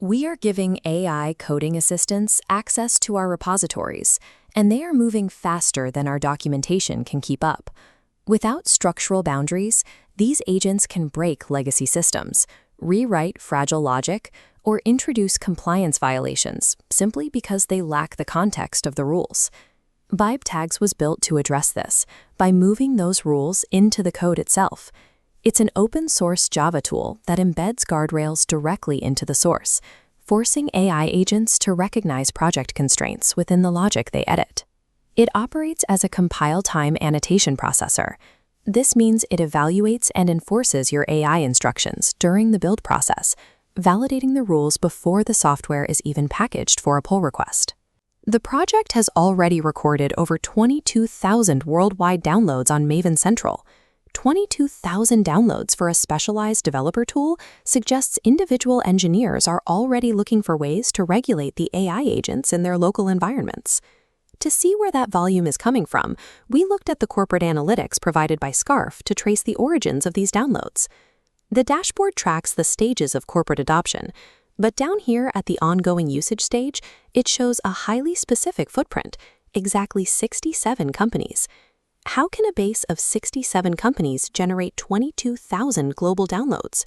We are giving AI coding assistants access to our repositories, and they are moving faster than our documentation can keep up. Without structural boundaries, these agents can break legacy systems, rewrite fragile logic, or introduce compliance violations simply because they lack the context of the rules. Vibetags was built to address this by moving those rules into the code itself. It's an open-source Java tool that embeds guardrails directly into the source, forcing AI agents to recognize project constraints within the logic they edit. It operates as a compile-time annotation processor. This means it evaluates and enforces your AI instructions during the build process, validating the rules before the software is even packaged for a pull request. The project has already recorded over 22,000 worldwide downloads on Maven Central. 22,000 downloads for a specialized developer tool suggests individual engineers are already looking for ways to regulate the AI agents in their local environments. To see where that volume is coming from, we looked at the corporate analytics provided by Scarf to trace the origins of these downloads. The dashboard tracks the stages of corporate adoption, but down here at the ongoing usage stage, it shows a highly specific footprint, exactly 67 companies. How can a base of 67 companies generate 22,000 global downloads?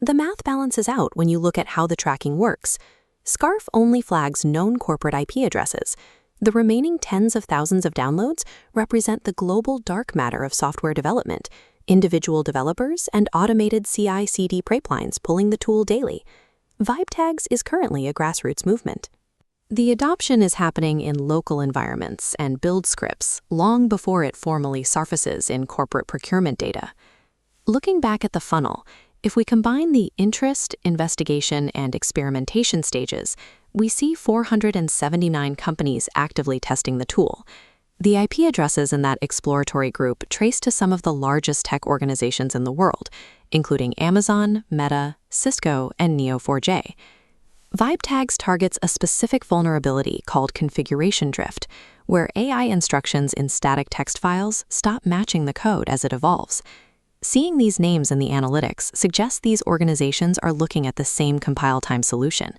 The math balances out when you look at how the tracking works. Scarf only flags known corporate IP addresses. The remaining tens of thousands of downloads represent the global dark matter of software development, individual developers, and automated CI/CD pipelines pulling the tool daily. Vibetags is currently a grassroots movement. The adoption is happening in local environments and build scripts long before it formally surfaces in corporate procurement data. Looking back at the funnel, if we combine the interest, investigation, and experimentation stages, we see 479 companies actively testing the tool. The IP addresses in that exploratory group trace to some of the largest tech organizations in the world, including Amazon, Meta, Cisco, and Neo4j. Vibetags targets a specific vulnerability called configuration drift, where AI instructions in static text files stop matching the code as it evolves. Seeing these names in the analytics suggests these organizations are looking at the same compile-time solution.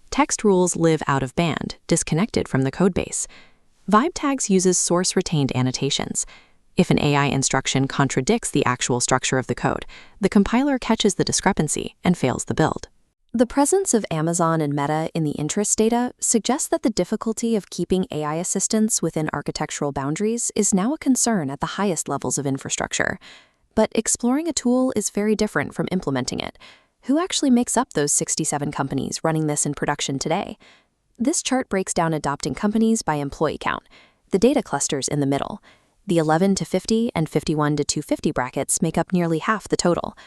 Text rules live out of band, disconnected from the codebase. Vibetags uses source-retained annotations. If an AI instruction contradicts the actual structure of the code, the compiler catches the discrepancy and fails the build. The presence of Amazon and Meta in the interest data suggests that the difficulty of keeping AI assistants within architectural boundaries is now a concern at the highest levels of infrastructure. But exploring a tool is very different from implementing it. Who actually makes up those 67 companies running this in production today? This chart breaks down adopting companies by employee count. The data clusters in the middle. The 11 to 50 and 51 to 250 brackets make up nearly half the total.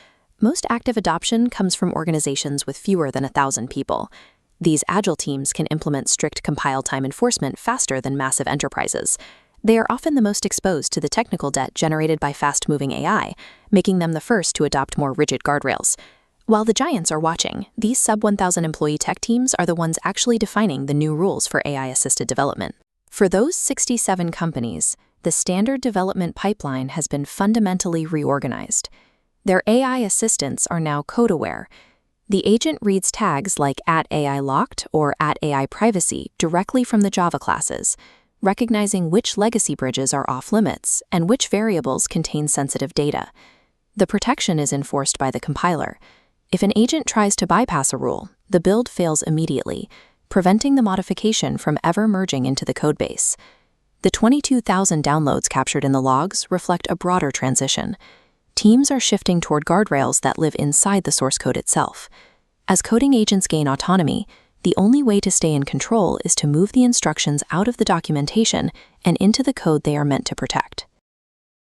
Most active adoption comes from organizations with fewer than 1,000 people. These agile teams can implement strict compile-time enforcement faster than massive enterprises. They are often the most exposed to the technical debt generated by fast-moving AI, making them the first to adopt more rigid guardrails. While the giants are watching, these sub-1,000 employee tech teams are the ones actually defining the new rules for AI-assisted development. For those 67 companies, the standard development pipeline has been fundamentally reorganized. Their AI assistants are now code-aware. The agent reads tags like @AI-locked or @AI-privacy directly from the Java classes, recognizing which legacy bridges are off-limits and which variables contain sensitive data. The protection is enforced by the compiler. If an agent tries to bypass a rule, the build fails immediately, preventing the modification from ever merging into the codebase. The 22,000 downloads captured in the logs reflect a broader transition. Teams are shifting toward guardrails that live inside the source code itself. As coding agents gain autonomy, the only way to stay in control is to move the instructions out of the documentation and into the code they are meant to protect.